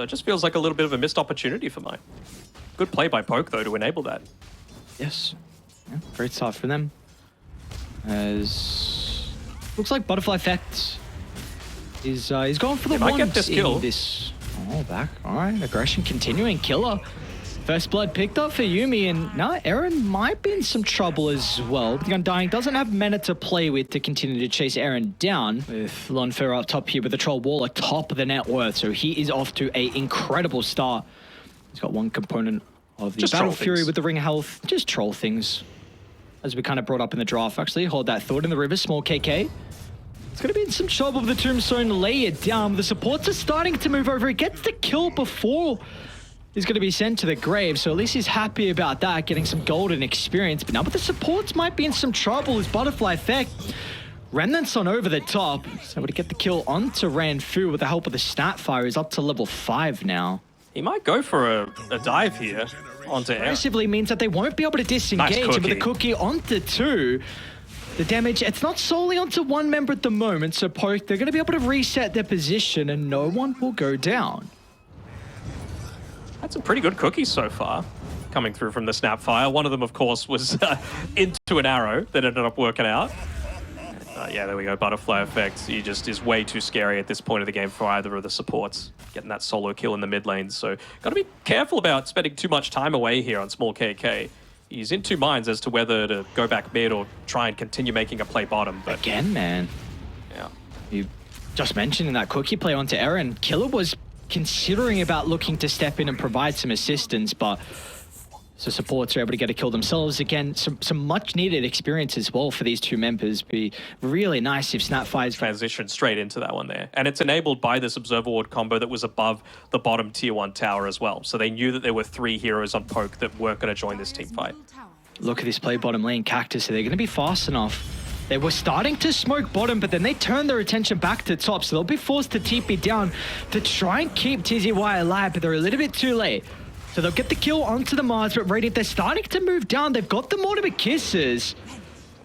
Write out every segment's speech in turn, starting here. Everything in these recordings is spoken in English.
it just feels like a little bit of a missed opportunity for mine. Good play by Poke, though, to enable that. Yes. Yeah, great start for them. As looks like Butterfly Effect is he's going for the might get ones this kill. in this. Oh, back. All right, aggression continuing. Killer. First blood picked up for Yuumi, and now Aaron might be in some trouble as well. The Undying doesn't have mana to play with to continue to chase Aaron down. With Lonfer up top here with the Troll Wall atop of the net worth, so he is off to an incredible start. He's got one component of the Just Battle troll Fury things. with the Ring of Health. Just troll things. As we kind of brought up in the draft, actually. Hold that thought in the river, small KK. It's going to be in some trouble with the Tombstone. Lay it down. The supports are starting to move over. He gets the kill before he's going to be sent to the grave. So at least he's happy about that, getting some golden experience. But now the supports might be in some trouble. His Butterfly Effect. Remnants on over the top. So able to get the kill onto Ranfu with the help of the Snapfire. He's up to level 5 now. He might go for a dive here onto Aaron. Aggressively means that they won't be able to disengage. Nice And with the cookie onto 2, the damage, it's not solely onto one member at the moment. So Poke, they're going to be able to reset their position and no one will go down. That's a pretty good cookie so far, coming through from the Snapfire. One of them, of course, was into an arrow that ended up working out. Yeah, there we go. Butterfly Effect. He just is way too scary at this point of the game for either of the supports. Getting that solo kill in the mid lane. So got to be careful about spending too much time away here on small KK. He's in two minds as to whether to go back mid or try and continue making a play bottom. But Again, man. yeah, You just mentioned in that cookie play onto Aaron, Killer was considering about looking to step in and provide some assistance, but so supports are able to get a kill themselves. Again, some much needed experience as well for these two members. Be really nice if Snapfire's transition straight into that one there. And it's enabled by this Observer Ward combo that was above the bottom tier 1 tower as well. So they knew that there were 3 heroes on Poke that weren't going to join this team fight. Look at this play bottom lane, Cactus. So they're going to be fast enough. They were starting to smoke bottom, but then they turned their attention back to top. So they'll be forced to TP down to try and keep TZY alive, but they're a little bit too late. So they'll get the kill onto the Mars, but Radiant, they're starting to move down. They've got the ultimate kisses.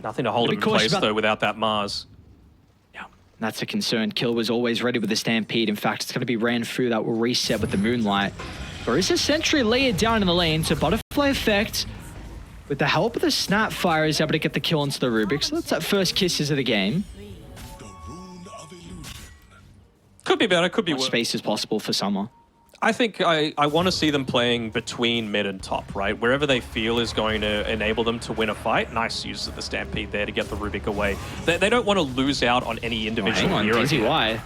Nothing to hold him in place, though, without that Mars. Yeah, that's a concern. Kill was always ready with the Stampede. In fact, it's going to be Ranfu that will reset with the Moonlight. There is a Sentry layered down in the lane, so Butterfly Effect, with the help of the Snapfire, is able to get the kill onto the Rubik. So that's that first kisses of the game. Could be better, could be worse. Space is possible for Summer. I think I want to see them playing between mid and top, right? Wherever they feel is going to enable them to win a fight. Nice use of the Stampede there to get the Rubik away. They don't want to lose out on any individual hero. TZY.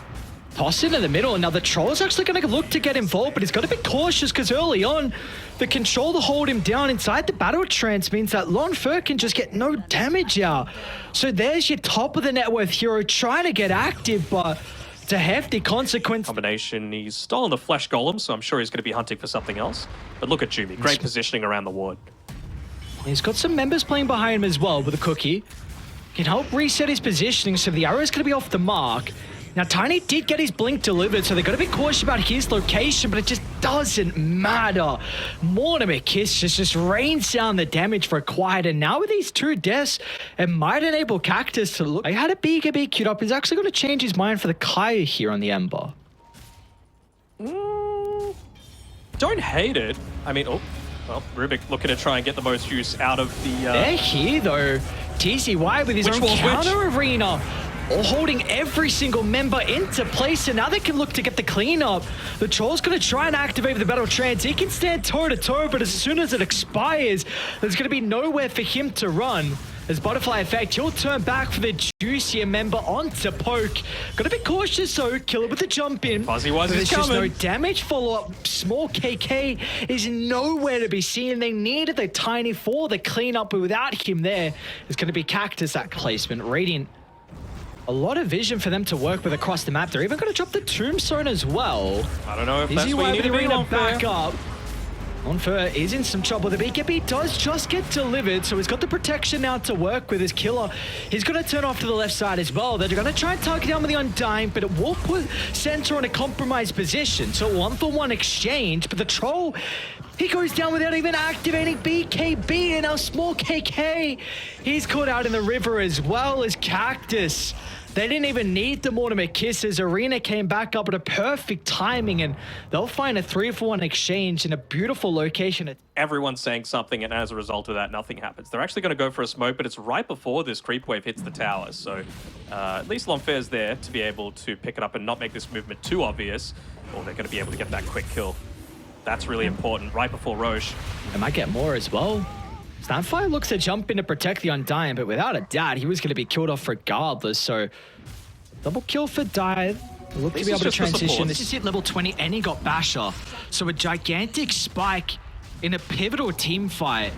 Toss into the middle, and now the Troll's actually going to look to get involved, but he's got to be cautious because early on, the control to hold him down inside the battle trance means that Lonfer can just get no damage out. So there's your top of the net worth hero trying to get active, but it's a hefty consequence. Combination, he's stolen the Flesh Golem, so I'm sure he's going to be hunting for something else. But look at Jumi, great positioning around the ward. He's got some members playing behind him as well with a cookie. Can help reset his positioning, so the arrow's going to be off the mark. Now, Tiny did get his blink delivered, so they've got to be cautious about his location, but it just doesn't matter. Mortimer Kiss just rains down the damage for Quiet, and now with these 2 deaths, it might enable Cactus to look. I had a big queued up. He's actually going to change his mind for the Kaya here on the Ember. Don't hate it. I mean, oh, well, Rubik looking to try and get the most use out of the... They're here, though. TZY with his own counter arena. All holding every single member into place, and now they can look to get the cleanup. The Troll's going to try and activate the Battle Trance. He can stand toe-to-toe, but as soon as it expires, there's going to be nowhere for him to run. As Butterfly Effect, he'll turn back for the juicier member onto Poke. Got to be cautious, though. Killer with the jump in. Fuzzy Wuzz is just coming. No damage follow-up. Small KK is nowhere to be seen. They needed the Tiny for the cleanup, but without him there, it's going to be Cactus that placement. Radiant. A lot of vision for them to work with across the map. They're even going to drop the Tombstone as well. I don't know if that's what you need to be on back up. Lonfer is in some trouble. The BKB does just get delivered, so he's got the protection now to work with his Killer. He's going to turn off to the left side as well. They're going to try and target down with the Undying, but it will put Center in a compromised position. So 1-for-1 exchange, but the Troll, he goes down without even activating BKB, and now small KK, he's caught out in the river as well as Cactus. They didn't even need the Mortimer kisses. Arena came back up at a perfect timing, and they'll find a 3-for-1 exchange in a beautiful location. Everyone's saying something, and as a result of that, nothing happens. They're actually going to go for a smoke, but it's right before this creep wave hits the tower. So at least L'Enfer's there to be able to pick it up and not make this movement too obvious, or they're going to be able to get that quick kill. That's really important, right before Roche. They might get more as well. Snapfire looks to jump in to protect the Undying, but without a doubt, he was going to be killed off regardless. So, double kill for Dive. Look to be able to transition. This is hit level 20, and he got Basher. So a gigantic spike in a pivotal team fight.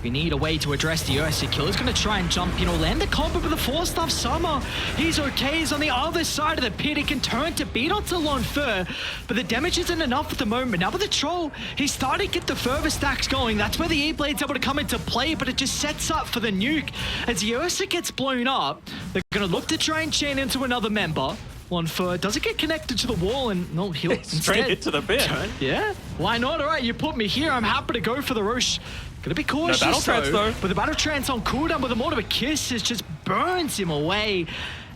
We need a way to address the Ursa kill. He's going to try and jump in or land the combo with the 4-star Summer. He's okay. He's on the other side of the pit. He can turn to beat onto L'Enfer, but the damage isn't enough at the moment. Now with the Troll, he's starting to get the further stacks going. That's where the E-Blade's able to come into play, but it just sets up for the nuke. As the Ursa gets blown up, they're going to look to try and chain into another member. L'Enfer doesn't get connected to the wall, and no, he'll straight into the pit. Yeah, why not? All right, you put me here. I'm happy to go for the Roche. Gonna be cautious, no battle trance, though. But the battle trance on cooldown with the Mortimer kisses just burns him away.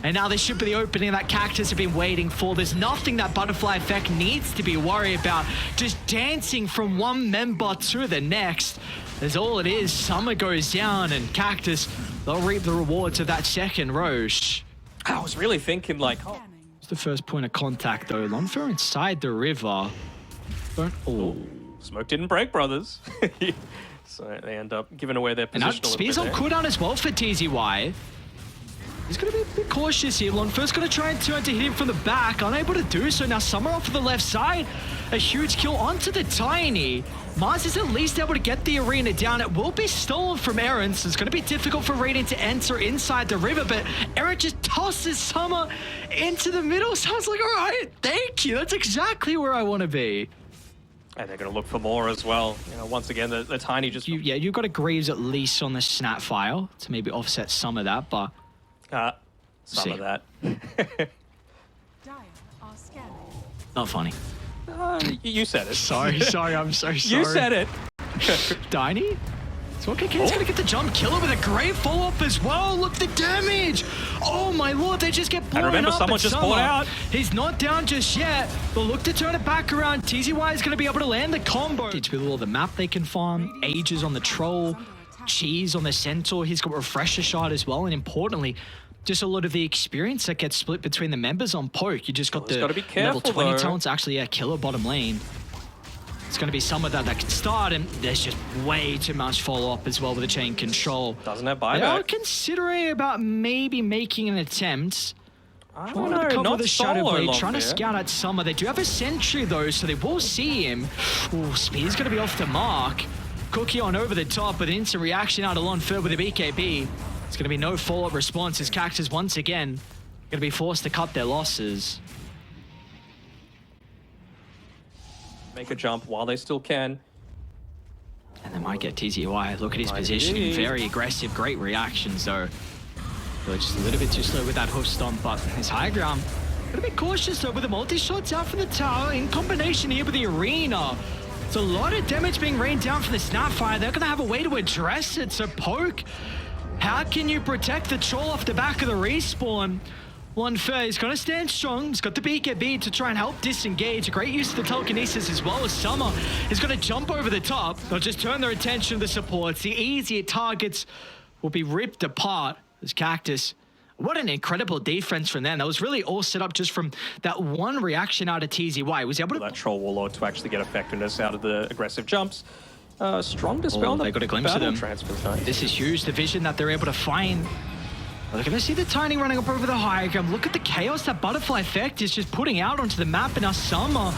And now this should be the opening that Cactus have been waiting for. There's nothing that butterfly effect needs to be worried about. Just dancing from one member to the next. That's all it is. Summer goes down, and Cactus, they'll reap the rewards of that second Roche. I was really thinking, like, oh. It's the first point of contact, though. L'Enfer inside the river. Smoke didn't break, brothers. So they end up giving away their position. And now Spear's on cooldown as well for TZY. He's going to be a bit cautious here. L'Enfer's going to try and turn to hit him from the back. Unable to do so. Now Summer off to the left side. A huge kill onto the Tiny. Mars is at least able to get the arena down. It will be stolen from Eren, so it's going to be difficult for Raiden to enter inside the river, but Eren just tosses Summer into the middle. So I was like, all right, thank you. That's exactly where I want to be. And they're going to look for more as well. You know, once again, the Tiny just... You've got a Greaves at least on the snap file to maybe offset some of that, but... some of that. Not funny. You said it. Sorry, I'm so sorry. You said it. Tiny? So KK's gonna get the jump killer with a great follow-up as well. Look the damage! Oh my lord, they just get blown up. And remember, someone just bought out. He's not down just yet. They'll look to turn it back around. TZY is gonna be able to land the combo. With all the map they can farm, Ages on the Troll, Cheese on the Centaur. He's got Refresher Shot as well, and importantly, just a lot of the experience that gets split between the members on Poke. You just got the level 20 talents. Actually, Killer bottom lane. It's going to be some of that can start, and there's just way too much follow-up as well with the chain control. Doesn't have buyback. They are considering about maybe making an attempt. I don't know, not the Shadow Blade, trying to here. scout out Summer. They do have a sentry though, so they will see him. Ooh, Spear's going to be off the mark. Cookie on over the top, with instant reaction out of L'Enfer with a BKB. It's going to be no follow-up response as Cactus once again going to be forced to cut their losses. Make a jump while they still can. And they might get TZY. Look at his positioning. Very aggressive. Great reactions, though. But just a little bit too slow with that hoof stomp, but his high ground. A bit cautious, though, with the multi-shots out from the tower in combination here with the arena. It's a lot of damage being rained down from the Snapfire. They're going to have a way to address it. So Poke, how can you protect the Troll off the back of the respawn? L'Enfer is going to stand strong. He's got the BKB to try and help disengage. A great use of the telekinesis as well as Summer is going to jump over the top. They'll just turn their attention to the supports. The easier targets will be ripped apart as Cactus. What an incredible defense from them. That was really all set up just from that one reaction out of TZY. Was able to... That Troll Warlord to actually get effectiveness out of the aggressive jumps. Strong dispel. They got a glimpse of them. This is huge. The vision that they're able to find. They're going to see the Tiny running up over the high ground. Look at the chaos that Butterfly Effect is just putting out onto the map. And now Summer,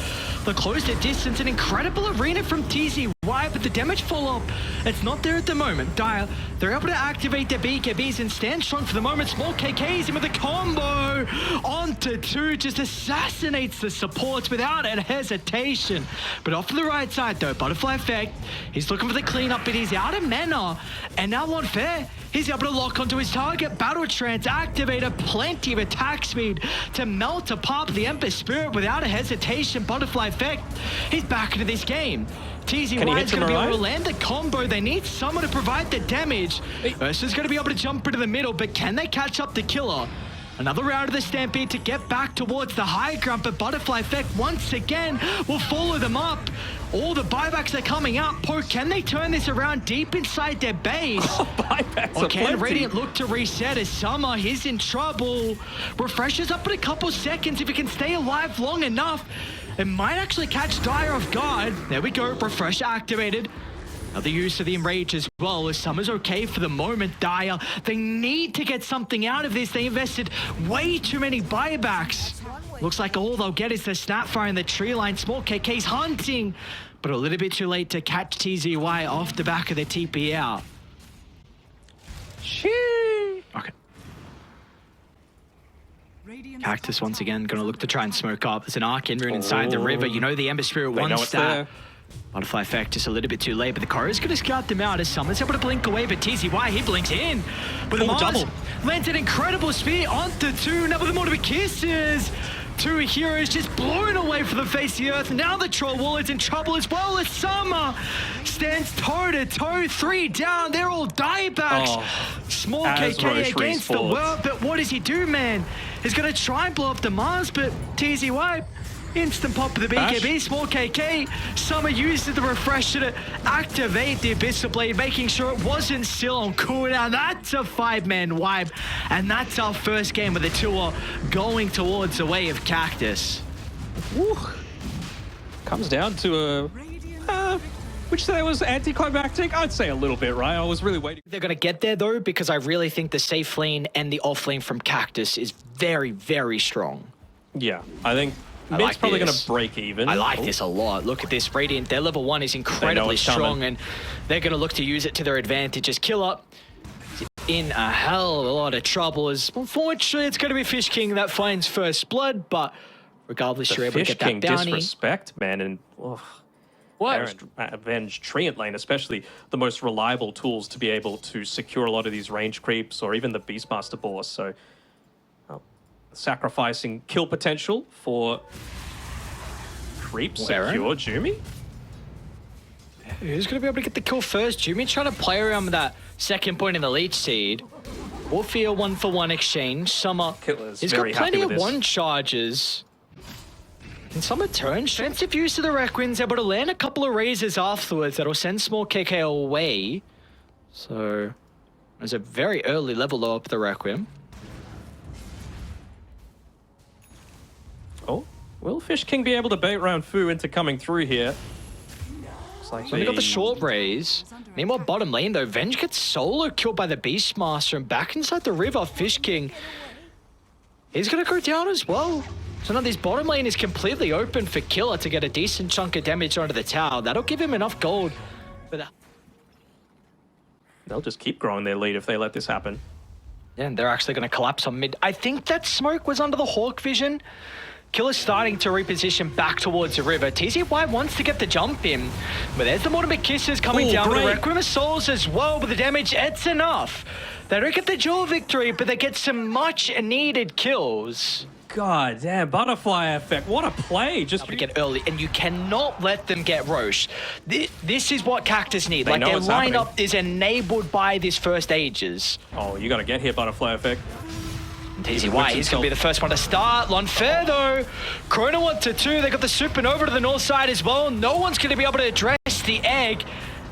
they close their distance. An incredible arena from TZY, but the damage follow-up, it's not there at the moment. Dire, they're able to activate their BKBs and stand strong for the moment. Small KKs in with a combo onto 2, just assassinates the supports without a hesitation. But off to the right side, though, Butterfly Effect, he's looking for the cleanup, but he's out of mana. And now L'Enfer, he's able to lock onto his target. Battle Trance activator, plenty of attack speed to melt apart the Emperor Spirit without a hesitation. Butterfly Effect, he's back into this game. TZY is going to be able to land the combo. They need someone to provide the damage. Ursa's going to be able to jump into the middle, but can they catch up the Killer? Another round of the Stampede to get back towards the high ground, but Butterfly Effect once again will follow them up. All the buybacks are coming out. Poke, can they turn this around deep inside their base? Buybacks Or are can plenty. Radiant look to reset as Summer, he's in trouble. Refreshes up in a couple seconds. If he can stay alive long enough, it might actually catch Dire off guard. There we go, Refresh activated. Another use of the Enrage as well, as Summer's okay for the moment. Dire, they need to get something out of this. They invested way too many buybacks. Looks like all they'll get is the Snapfire in the tree line. Small KK's hunting, but a little bit too late to catch TZY off the back of the TP out. Okay. Cactus once again gonna look to try and smoke up. There's an Arcane Rune inside the river. You know the Ember Spirit They know wants it's that. there. Butterfly Effect just a little bit too late, but the Chorus gonna scout them out as Summer's able to blink away, but TZY, he blinks in. But the Mars double. lands an incredible spear onto two. Now with the Multiple Kisses. Two heroes just blown away from the face of the earth. Now the Troll Wall is in trouble as well as Summer stands toe-to-toe, 3 down. They're all diebacks. Oh, Small as KK Roche against the respawns. world, but what does he do, man? He's gonna try and blow up the Mars, but TZY, instant pop of the BKB, Small KK. Summer uses the refresher to activate the Abyssal Blade, making sure it wasn't still on cooldown. That's a 5-man wipe, and that's our first game with the tour going towards the way of Cactus. Woo. Comes down to a... which say was anticlimactic? I'd say a little bit, right? I was really waiting. They're gonna get there though, because I really think the safe lane and the off lane from Cactus is very, very strong. Yeah, I think I Mid's like probably going this. to break even. I like this a lot. Look at this. Radiant, their level 1 is incredibly it's strong, coming. and they're going to look to use it to their advantage. As Killer in a hell of a lot of trouble. As unfortunately, it's going to be Fish King that finds first blood, but regardless, The you're able to Fish get King that bounty. disrespect, man, and What? Avenge Treant lane, especially the most reliable tools to be able to secure a lot of these range creeps or even the Beastmaster boss. So sacrificing kill potential for creep secure Jumi. Who's going to be able to get the kill first? Jimmy trying to play around with that second point in the leech seed. Orphea 1-for-1 exchange. Summer, Killer's he's got very happy plenty with of this. one charges. And Summer turns, defensive use of the Requiem's able to land a couple of razors afterwards that'll send Small KK away. So there's a very early level up the Requiem. Oh, will Fish King be able to bait round Fu into coming through here? Looks like So they got the short raise. Meanwhile, bottom lane though, Venge gets solo killed by the Beastmaster, and back inside the river, Fish King is gonna go down as well. So now this bottom lane is completely open for Killer to get a decent chunk of damage onto the tower. That'll give him enough gold for that. They'll just keep growing their lead if they let this happen. And they're actually gonna collapse on mid. I think that smoke was under the Hawk vision. Killer's starting to reposition back towards the river. TZY wants to get the jump in, but there's the Mortimer Kisses coming down with the Requiem of Souls as well, but the damage, it's enough. They don't get the duel victory, but they get some much needed kills. God damn, Butterfly Effect, what a play. Just To get early, and you cannot let them get Roche. This is what Cactus need. They Like know their it's happening. lineup is enabled by this first Aegis. Oh, you got to get here, Butterfly Effect. TZY, he's going to be the first one to start. Lonfair though, Chrono 1-2. They got the Supernova to the north side as well. No one's going to be able to address the egg.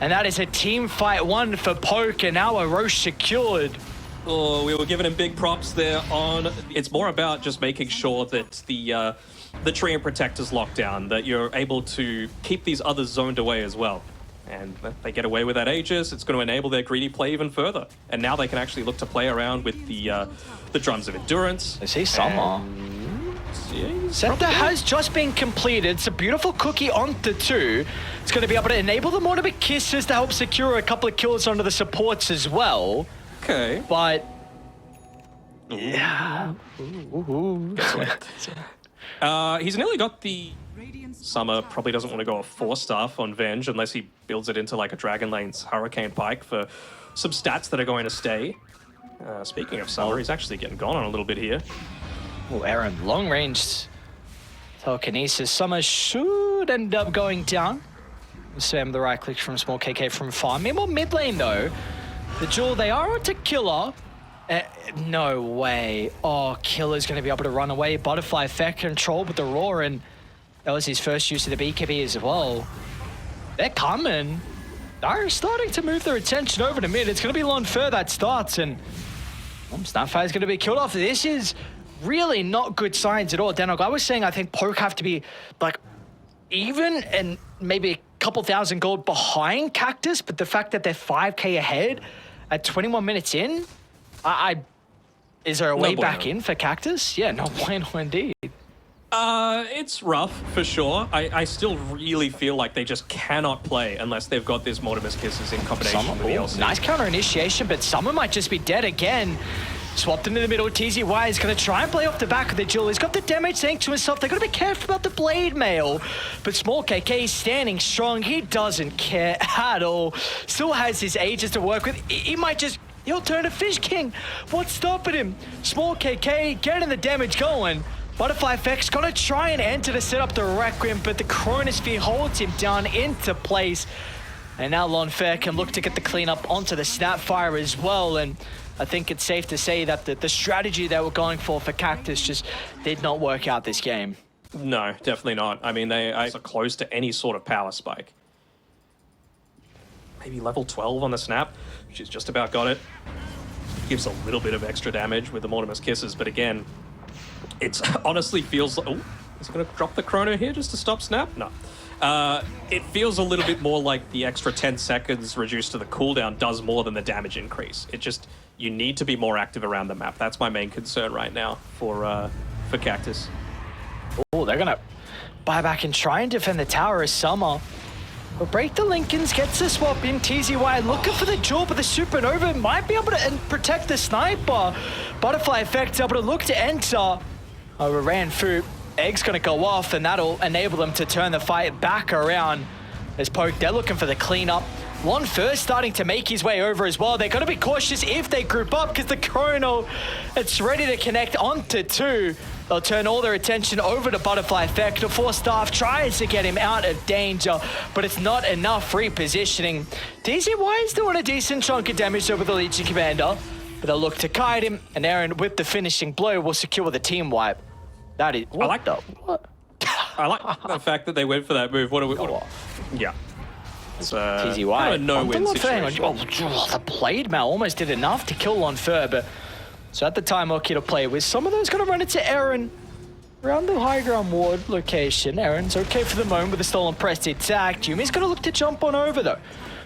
And that is a team fight 1 for Poke, and now a Roche secured. Oh, we were giving him big props there on... It's more about just making sure that the tree and protector's locked down, that you're able to keep these others zoned away as well. And if they get away with that Aegis, it's going to enable their greedy play even further. And now they can actually look to play around with the Drums of Endurance. I see Summer. Scepter has just been completed. It's a beautiful cookie onto 2. It's going to be able to enable the Mortimer Kisses to help secure a couple of kills onto the supports as well. Okay. But... Yeah. He's nearly got the... Summer probably doesn't want to go a 4-star on Venge unless he builds it into like a Dragonlane's Hurricane Pike for some stats that are going to stay. Speaking of Summer, he's actually getting gone on a little bit here. Oh, Aaron, long range telekinesis. Summer should end up going down. Spam the right click from Small KK from far. Meanwhile, mid lane though, the duel, they are onto Killer. No way. Oh, Killer's going to be able to run away. Butterfly effect control with the roar, and that was his first use of the BKB as well. They're coming. They're starting to move their attention over to mid. It's going to be Lonfer that starts, and Snapfire is going to be killed off. This is really not good signs at all. Danog, I was saying I think Poke have to be like even and maybe a couple thousand gold behind Cactus, but the fact that they're 5k ahead at 21 minutes in, is there a way back in for Cactus? Yeah, no bueno indeed. It's rough for sure. I still really feel like they just cannot play unless they've got this Mortimer's Kisses in combination with the LC. Nice counter initiation, but someone might just be dead again. Swapped into the middle. TZY is going to try and play off the back of the Jewel. He's got the damage saying to himself, they've got to be careful about the blade mail. But Small KK is standing strong. He doesn't care at all. Still has his ages to work with. He might just... He'll turn to Fish King. What's stopping him? Small KK getting the damage going. Butterfly Effect's gonna try and enter to set up the Requiem, but the Chronosphere holds him down into place. And now Lonfer can look to get the cleanup onto the Snapfire as well. And I think it's safe to say that the strategy they were going for Cactus just did not work out this game. No, definitely not. I mean, they are close to any sort of power spike. Maybe level 12 on the Snap. She's just about got it. Gives a little bit of extra damage with the Mortimer's Kisses, but again, it honestly feels like... Oh, is he going to drop the Chrono here just to stop Snap? No. It feels a little bit more like the extra 10 seconds reduced to the cooldown does more than the damage increase. It just... You need to be more active around the map. That's my main concern right now for Cactus. Oh, they're going to buy back and try and defend the tower as Summer. But break the Lincolns, gets the swap in. TZY looking for the Jewel, but the Supernova might be able to protect the Sniper. Butterfly Effect's able to look to enter. Overran Fu. Egg's going to go off, and that'll enable them to turn the fight back around. As Poke, they're looking for the cleanup. Lonfer starting to make his way over as well. They're going to be cautious if they group up because the Chrono, it's ready to connect onto two. They'll turn all their attention over to Butterfly Effect. The 4-staff tries to get him out of danger, but it's not enough repositioning. TZY is doing a decent chunk of damage over the Legion Commander, but they'll look to kite him, and Aaron, with the finishing blow, will secure the team wipe. That is... I like the fact that they went for that move. Yeah. It's TZY. kind of a no-win situation. The blade mail almost did enough to kill Lonfer, but so at the time, okay to play with. Some of those going to run into Aaron around the high ground ward location. Aaron's okay for the moment with the stolen pressed attack. Yumi's going to look to jump on over though.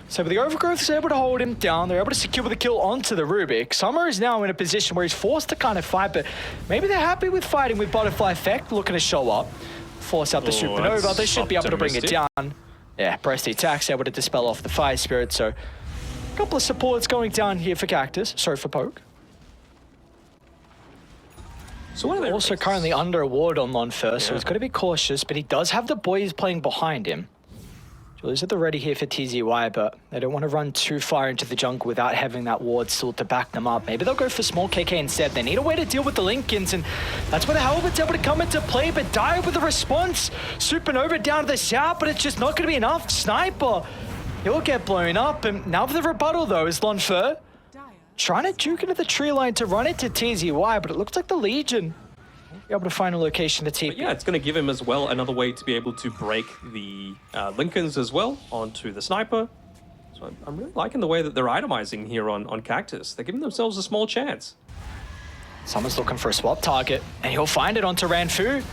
So the Overgrowth is able to hold him down. They're able to secure the kill onto the Rubik. Summer is now in a position where he's forced to kind of fight, but maybe they're happy with fighting with Butterfly Effect, looking to show up. Force out the Supernova. They should be able to bring it down. Yeah, pressed attack's able to dispel off the Fire Spirit, so a couple of supports going down here for Cactus. Sorry for Poke. So what are they also currently under a ward on Lonfer, so he's got to be cautious, but he does have the boys playing behind him. Julie's at the ready here for TZY, but they don't want to run too far into the jungle without having that ward still to back them up. Maybe they'll go for Small KK instead. They need a way to deal with the Lincolns, and that's where the Halbert's able to come into play, but Dire with a response. Supernova down to the south, but it's just not going to be enough. Sniper, he'll get blown up, and now for the rebuttal though is Lonfer trying to juke into the tree line to run into TZY, but it looks like the Legion be able to find a location to TP. But yeah, it's going to give him as well another way to be able to break the Lincolns as well onto the Sniper. So I'm really liking the way that they're itemizing here on Cactus. They're giving themselves a small chance. Someone's looking for a swap target, and he'll find it onto Ranfu.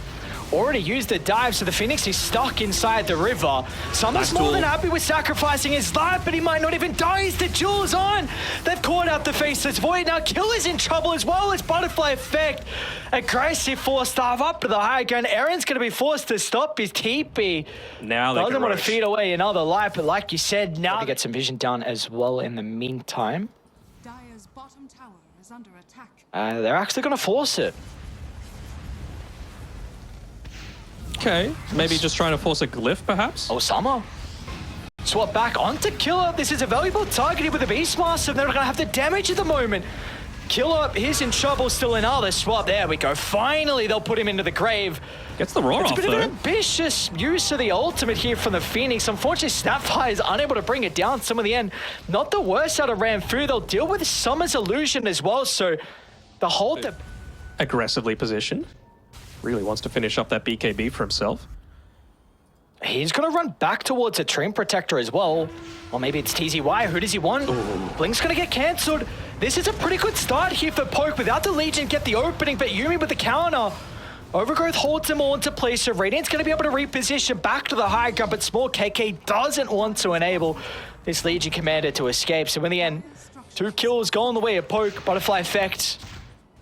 Already used the dive, so the Phoenix is stuck inside the river. Someone's more than happy with sacrificing his life, but he might not even die as the Jewel's on. They've caught out the Faceless Void. Now Killer's in trouble as well as Butterfly Effect. Aggressive 4-staff up to the high ground. Aaron's going to be forced to stop his TP. Now they doesn't want to feed away another life, but like you said, now to get some vision done as well in the meantime. Dire's bottom tower is under attack. They're actually going to force it. Okay, maybe just trying to force a glyph, perhaps? Osama. Swap back onto Killer. This is a valuable target here with the Beastmaster. They're going to have the damage at the moment. Killer, he's in trouble still. Another swap. There we go. Finally, they'll put him into the grave. Gets the roar It's off, a bit of though. an ambitious use of the ultimate here from the Phoenix. Unfortunately, Snapfire is unable to bring it down. Some of the end, not the worst out of Ramfu. They'll deal with Summer's illusion as well. So the hold that Aggressively positioned. Really wants to finish up that BKB for himself. he's going to run back towards a Treant Protector as well. Or maybe it's TZY. Who does he want? Blink's going to get cancelled. This is a pretty good start here for Poke. Without the Legion, get the opening, but Yuumi with the counter. Overgrowth holds them all into place, so Radiant's going to be able to reposition back to the high ground, but Small KK doesn't want to enable this Legion commander to escape. So in the end, 2 kills go on the way of Poke. Butterfly Effect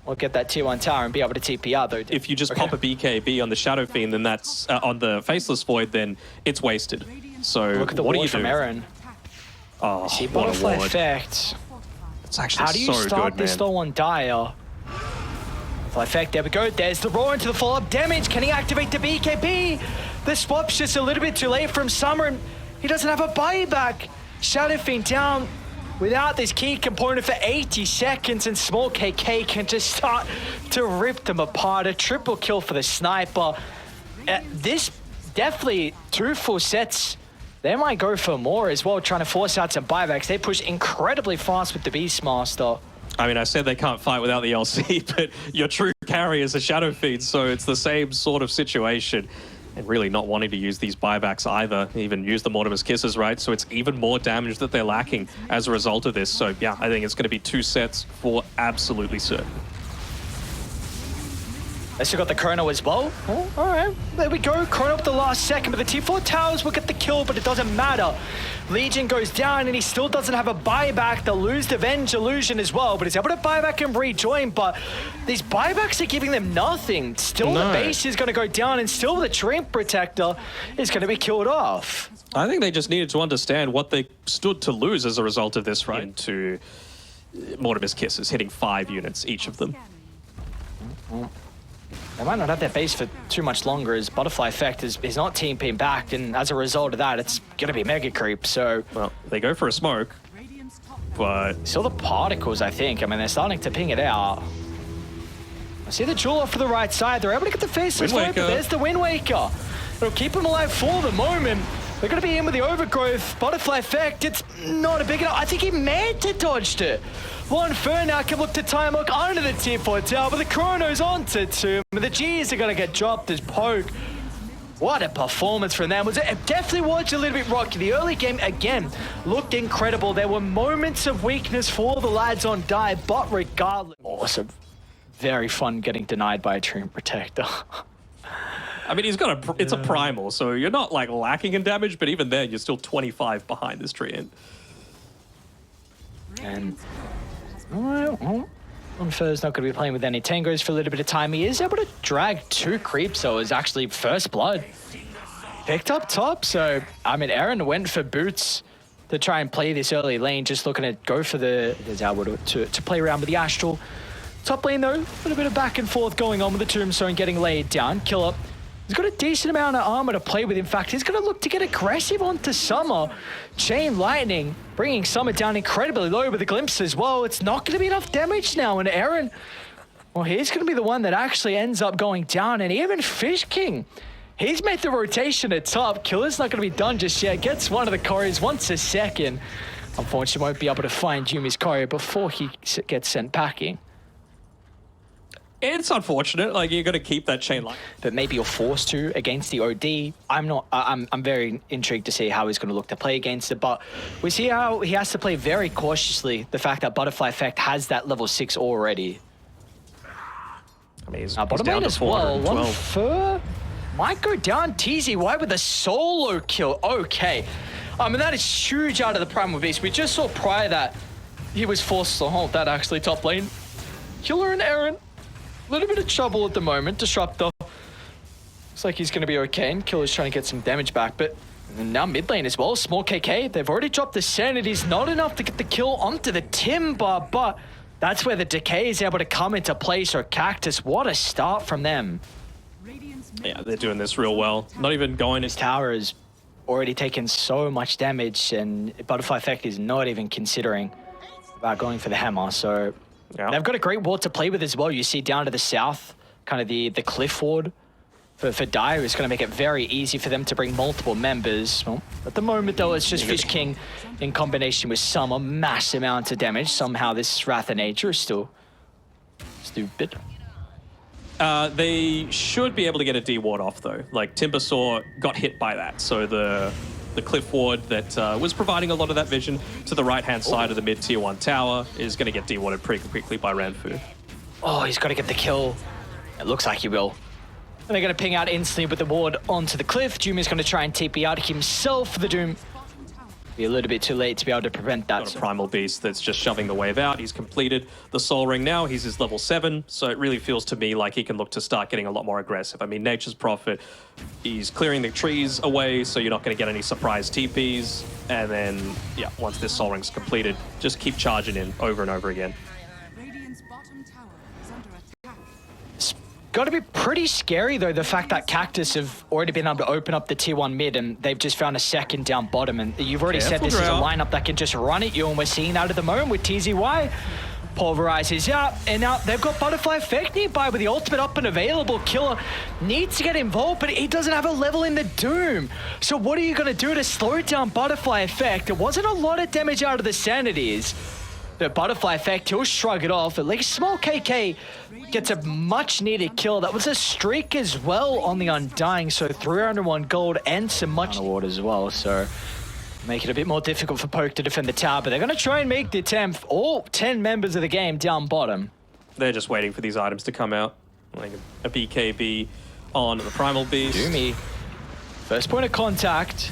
will get that tier 1 tower and be able to TP out, though. If you just pop a BKB on the Shadow Fiend, then that's on the Faceless Void, then it's wasted. So Look at the what do you ward from do? Aaron. Oh, See, what a Butterfly ward. Effect. It's actually How do you so start good, this man. though on Dire? Butterfly Effect, there we go. There's the roar into the follow-up damage. Can he activate the BKB? The swap's just a little bit too late from Summer, and he doesn't have a buyback. Shadow Fiend down without this key component for 80 seconds, and Small KK can just start to rip them apart. A triple kill for the sniper. This definitely 2 full sets. They might go for more as well, trying to force out some buybacks. They push incredibly fast with the Beastmaster. I mean, I said they can't fight without the LC, but your true carry is a Shadow Fiend, so it's the same sort of situation. And really not wanting to use these buybacks either, even use the Mortimer's Kisses, right? So it's even more damage that they're lacking as a result of this. So yeah, I think it's going to be 2 sets for absolutely certain. They still got the Chrono as well. Oh, all right, there we go. Chrono up the last second, but the Tier 4 towers will get the kill, but it doesn't matter. Legion goes down, and he still doesn't have a buyback. They'll lose the Venge Illusion as well, but he's able to buy back and rejoin, but these buybacks are giving them nothing. Still No. the base is going to go down, and still the Treant Protector is going to be killed off. I think they just needed to understand what they stood to lose as a result of this run into Mortimer's Kisses, hitting 5 units, each of them. They might not have their base for too much longer, as Butterfly Effect is not TPing back, and as a result of that, it's going to be Mega Creep, so... Well, they go for a smoke, but... Still the particles, I think. I mean, they're starting to ping it out. I see the Jewel off for the right side. They're able to get the Faceless Wind Void, but Waker. there's the Wind Waker. It'll keep them alive for the moment. They're going to be in with the Overgrowth. Butterfly Effect, it's not a big enough. I think he meant to dodged it. One Fur now can look to time look under the Tier 4 tower, but the Chrono's onto 2. The G's are going to get dropped as Poke. What a performance from them. It definitely was a little bit rocky. The early game, again, looked incredible. There were moments of weakness for the lads on Dire, but regardless... Awesome. Very fun getting denied by a Treant Protector. I mean, he's got it's a primal, so you're not like lacking in damage, but even then, you're still 25 behind this Treant. And... Alright, well, Unfur's not going to be playing with any tangos for a little bit of time. He is able to drag 2 creeps, so it's actually first blood. Picked up top, so, I mean, Aaron went for boots to try and play this early lane, just looking to go for the Zalwood to play around with the Astral. Top lane, though, a little bit of back and forth going on with the Tombstone getting laid down. Killer. He's got a decent amount of armor to play with. In fact, he's going to look to get aggressive onto Summer. Chain Lightning, bringing Summer down incredibly low with a glimpse as well. It's not going to be enough damage now, and Aaron, well, he's going to be the one that actually ends up going down, and even Fish King, he's made the rotation at top. Killer's not going to be done just yet. Gets one of the Corys, wants a second. Unfortunately, won't be able to find Yumi's Corey before he gets sent packing. It's unfortunate, like you're going to keep that chain line. But maybe you're forced to against the OD. I'm very intrigued to see how he's going to look to play against it, but we see how he has to play very cautiously. The fact that Butterfly Effect has that level 6 already. I mean, he's Bottom down lane to as well. 412. One Fur might go down. TZY with a solo kill. Okay. I mean, that is huge out of the Primal Beast. We just saw prior that he was forced to hold that actually top lane. Killer and Aaron. A little bit of trouble at the moment. Disruptor. Looks like he's going to be okay, and Killer's trying to get some damage back, but now mid lane as well. Small KK, they've already dropped the Sanities. Not enough to get the kill onto the Timber, but that's where the Decay is able to come into play. So Cactus, what a start from them. Yeah, they're doing this real well. Not even going His as tower has already taken so much damage, and Butterfly Effect is not even considering about going for the hammer. So Yeah. They've got a great ward to play with as well. You see down to the south, kind of the cliff ward for Dire is going to make it very easy for them to bring multiple members. Well, at the moment, though, it's just Fish King in combination with a mass amount of damage. Somehow this Wrath of Nature is still stupid. They should be able to get a D ward off, though. Like, Timbersaw got hit by that, so the cliff ward that was providing a lot of that vision to the right-hand side of the mid-tier 1 tower is going to get D-warded pretty quickly by Ranfu. Oh, he's got to get the kill. It looks like he will. And they're going to ping out instantly with the ward onto the cliff. Doom is going to try and TP out himself. The Doom be a little bit too late to be able to prevent that. Got a Primal Beast that's just shoving the wave out. He's completed the Soul Ring now. He's his level 7, so it really feels to me like he can look to start getting a lot more aggressive. I mean, Nature's Prophet, he's clearing the trees away, so you're not going to get any surprise TPs. And then, yeah, once this Soul Ring's completed, just keep charging in over and over again. Radiant's bottom tower is under attack. It's got to be pretty scary, though, the fact that Cactus have already been able to open up the tier 1 mid, and they've just found a second down bottom. And you've already said this is a lineup that can just run at you, and we're seeing that at the moment with TZY. Pulverizes out, and now they've got Butterfly Effect nearby with the ultimate up and available. Killer needs to get involved, but he doesn't have a level in the Doom. So what are you going to do to slow down Butterfly Effect? It wasn't a lot of damage out of the Sanities. The Butterfly Effect, he'll shrug it off. At least Small KK gets a much needed kill. That was a streak as well on the Undying, so 301 gold and some much award as well. So make it a bit more difficult for Poke to defend the tower, but they're going to try and make the attempt. All 10 members of the game down bottom. They're just waiting for these items to come out. Like a BKB on the Primal Beast. Doomy, first point of contact.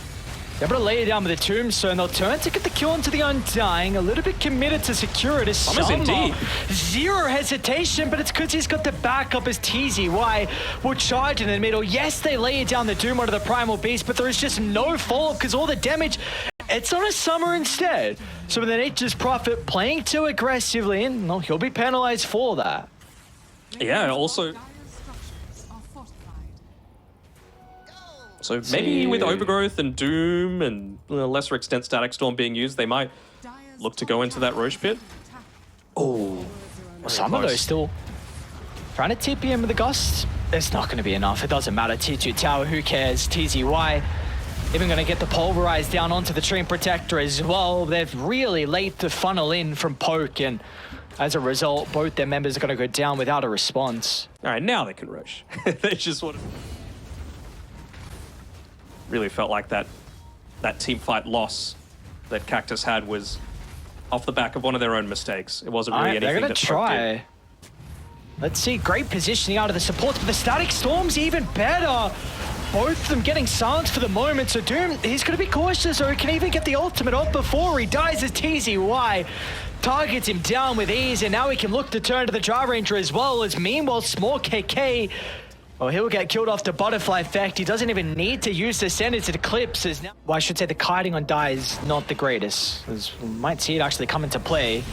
They're able to lay it down with the Tombstone. They'll turn to get the kill into the Undying. A little bit committed to secure it as Summer. Indeed. Zero hesitation, but it's because he's got the backup as TZY will charge in the middle. Yes, they lay it down the Doom onto the Primal Beast, but there is just no follow-up because all the damage, it's on a Summer instead. So with the Nature's Prophet playing too aggressively, and well, he'll be penalized for that. Yeah, also... Dire's structures are fortified. So maybe with Overgrowth and Doom and a lesser extent Static Storm being used, they might Dire's look to go into that Roche pit. attack. Oh, some of close. those still trying to TP in with the Gust. It's not going to be enough. It doesn't matter. T2 tower, who cares? TZY even going to get the Pulverize down onto the Treant Protector as well. They've really late to funnel in from Poke, and as a result, both their members are going to go down without a response. All right, now they can Roche. They just want to... Really felt like that team fight loss that Cactus had was off the back of one of their own mistakes. It wasn't really anything they're going that to Poke try. did. Let's see, great positioning out of the supports, but the Static Storm's even better. Both of them getting silenced for the moment, so Doom, he's going to be cautious, or he can even get the ultimate off before he dies as TZY targets him down with ease, and now he can look to turn to the Dry Ranger as well, as meanwhile Small KK, well, he'll get killed off the Butterfly Effect. He doesn't even need to use the Senator Eclipse. Now, well, I should say the kiting on Die is not the greatest, as we might see it actually come into play.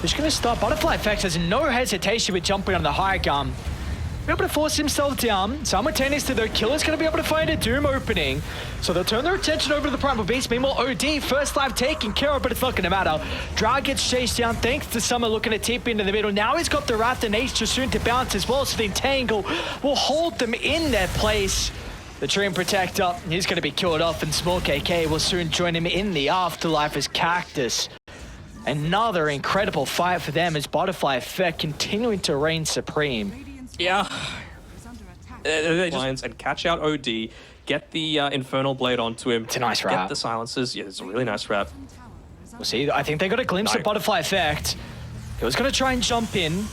He's going to start. Butterfly Effect has no hesitation with jumping on the high gun. Be able to force himself down. Simultaneously, though, Killer's going to be able to find a Doom opening. So they'll turn their attention over to the Primal Beast. Meanwhile, OD, first life taken care of, but it's not going to matter. Drag gets chased down thanks to Summer looking at TP into the middle. Now he's got the Wrath of Nature soon to bounce as well, so the Entangle will hold them in their place. The Treant Protector, he's going to be killed off, and Small KK will soon join him in the afterlife as Cactus. Another incredible fight for them as Butterfly Effect continuing to reign supreme. Yeah. Is under attack. They just and catch out OD, get the Infernal Blade onto him. It's a nice Get wrap. the silences. Yeah, it's a really nice wrap. Bottom tower is under We'll see, I think they got a glimpse of Butterfly Effect. He was going to try and jump in.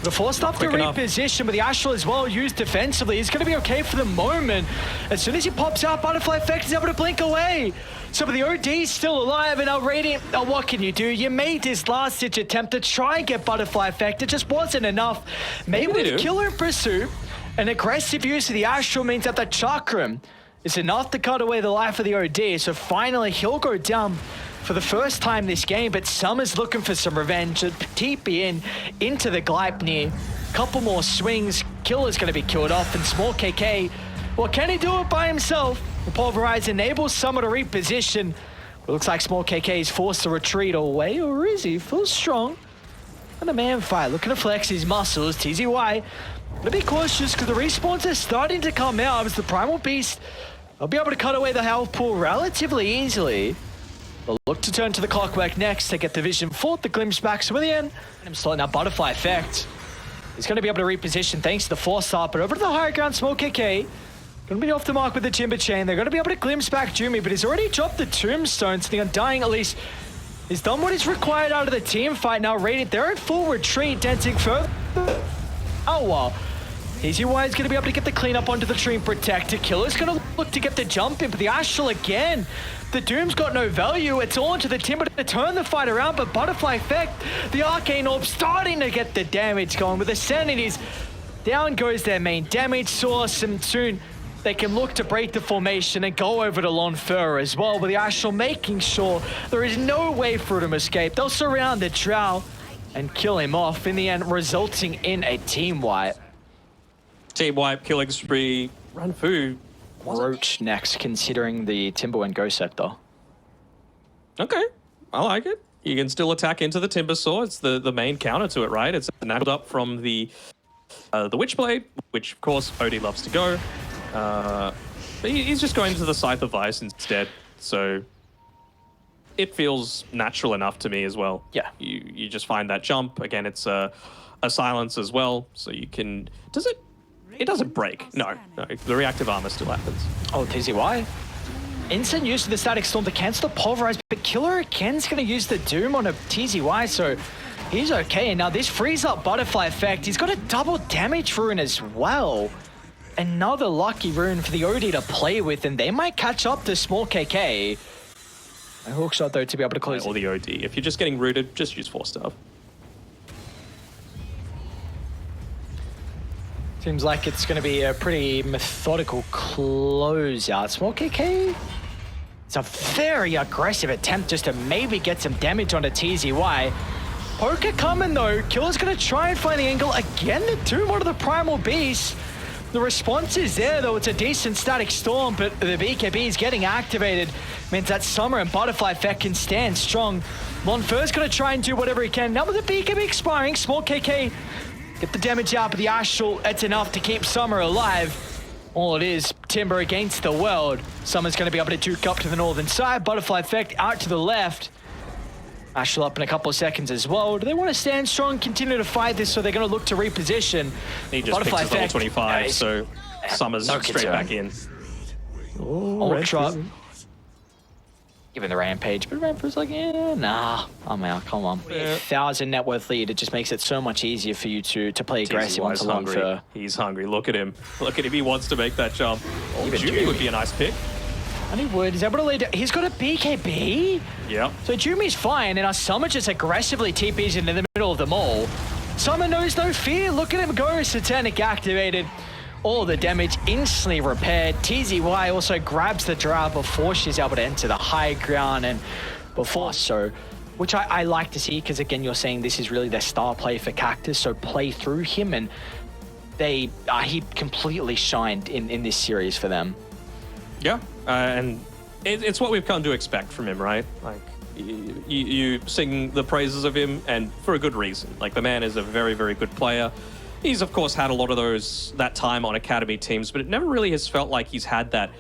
The forced up to quick enough. reposition, but the Astral as well used defensively. He's going to be okay for the moment. As soon as he pops out, Butterfly Effect is able to blink away. So but the OD's still alive, and now Radiant, oh, what can you do? You made this last-ditch attempt to try and get Butterfly Effect. It just wasn't enough. Maybe Maybe they with do. Killer in pursuit, an aggressive use of the Astral means that the Chakram is enough to cut away the life of the OD. So finally, he'll go down for the first time this game, but Summer's looking for some revenge. TP into the Gleipnir. Couple more swings. Killer's going to be killed off, and Small KK, well, can he do it by himself? The Pulverize enables Summer to reposition. It looks like Small KK is forced to retreat away, or is he? Feels strong. And a man fight, looking to flex his muscles. TZY, but be cautious because the respawns are starting to come out as the Primal Beast will be able to cut away the health pool relatively easily. They'll look to turn to the clockwork next to get the vision for the glimpse back. So in the end, I'm slotting that butterfly effect. He's going to be able to reposition thanks to the force up, but over to the higher ground, Smoke KK. Going to be off the mark with the Timber Chain. They're going to be able to glimpse back Jumi, but he's already dropped the Tombstone, so the Undying at least he's done what is required out of the team fight. Now Radiant, they're in full retreat, dancing further. Oh, well. TZY is going to be able to get the cleanup onto the tree and protect it. Killer's going to look to get the jump in, but the Astral again. The Doom's got no value. It's all into the Timber to turn the fight around, but Butterfly Effect, the Arcane Orb starting to get the damage going with the Sanities. Down goes their main damage source, and soon they can look to break the formation and go over to Lonfer as well, with the Astral making sure there is no way for him to escape. They'll surround the Drow and kill him off in the end, resulting in a team wipe. Team wipe, killing spree, run food. Roach next, considering the Timber and Go set though. Okay, I like it. You can still attack into the Timber Saw. It's the main counter to it, right? It's nailed up from the Witchblade, which of course Odie loves to go. But he's just going to the Scythe of Vice instead, so it feels natural enough to me as well. Yeah. You just find that jump. Again, it's a silence as well, so you can... Does it... It doesn't break. No, the reactive armor still happens. Oh, TZY. Instant use of the Static Storm to cancel the Pulverize, but Killer again's going to use the Doom on a TZY, so he's okay. And now this frees up Butterfly Effect. He's got a double damage rune as well. Another lucky rune for the OD to play with, and they might catch up to Small KK. A hookshot, though, to be able to close. Or the OD. If you're just getting rooted, just use Force Staff. Seems like it's going to be a pretty methodical closeout. Small KK, it's a very aggressive attempt just to maybe get some damage onto TZY. Poker coming though. Killer's going to try and find the angle. Again, the Doom onto the Primal Beast. The response is there though. It's a decent Static Storm, but the BKB is getting activated. Means that Summer and Butterfly Effect can stand strong. Lonfer's going to try and do whatever he can. Now with the BKB expiring, Small KK get the damage out, but the Astral, it's enough to keep Summer alive. All it is, Timber against the world. Summer's going to be able to duke up to the northern side. Butterfly Effect out to the left. Astral up in a couple of seconds as well. Do they want to stand strong, continue to fight this, so they're going to look to reposition? He just Butterfly picks his level Effect, 25, so Summer's no straight back in. Ultra. Given the Rampage, but Rampage's like, yeah, nah, I'm out, come on. Yeah. 1,000 net worth lead, it just makes it so much easier for you to play aggressive onto Lonfer. He's hungry. Look at him. Look at him. He wants to make that jump. Oh, Even Jumi would be a nice pick. And he would. He's able to lead. He's got a BKB. Yeah. So Jumi's fine, and our Summer just aggressively TPs into the middle of them all. Summer knows no fear. Look at him go. Satanic activated. All the damage instantly repaired. TZY also grabs the Drow before she's able to enter the high ground and before so, which I like to see because again, you're saying this is really their star play for Cactus, so play through him, and he completely shined in this series for them. Yeah, and it's what we've come to expect from him, right? Like, you sing the praises of him, and for a good reason. Like, the man is a very, very good player. He's, of course, had a lot of that time on academy teams, but it never really has felt like he's had that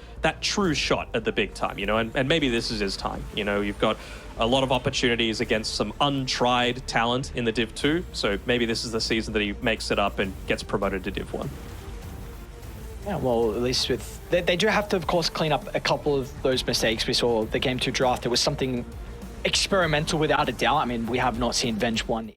true shot at the big time, you know, and maybe this is his time. You know, you've got a lot of opportunities against some untried talent in the Div 2, so maybe this is the season that he makes it up and gets promoted to Div 1. Yeah, well, at least with... They do have to, of course, clean up a couple of those mistakes. We saw the Game 2 draft. It was something experimental without a doubt. I mean, we have not seen Venge 1.